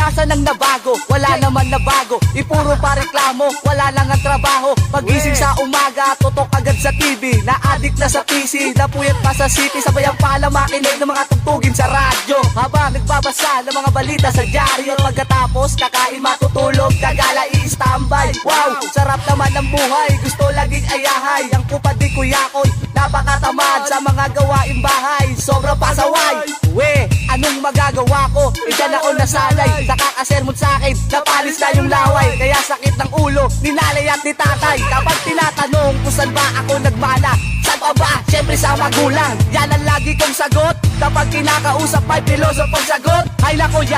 Asan ang nabago? Wala naman nabago. Ipuro pa reklamo, wala lang ang trabaho. Pagising sa umaga, tutok agad sa TV. Na-addict na sa PC, napuyat pa sa city. Sabay ang pala makinig ng mga tugtugin sa radyo. Habang nagbabasa ng mga balita sa dyaryo. Pagkatapos, kakain, matutulog, gagala, i-standby. Wow, sarap naman ang buhay, gusto laging ayahay. Ang kupad ni Kuya Koy, napakatamad sa mga gawaing bahay. Sobrang pasaway, anong magagawa ko? Diyan ako nasanay, nakakasermon sa'kin, napalis na yung laway. Kaya sakit ng ulo, ni nanay at ni tatay. Kapag tinatanong kung saan ba ako nagmana, saan pa ba? Siyempre sa magulang. Yan ang lagi kong sagot, kapag kinakausap ay pilosopong sagot. Ay nako, yan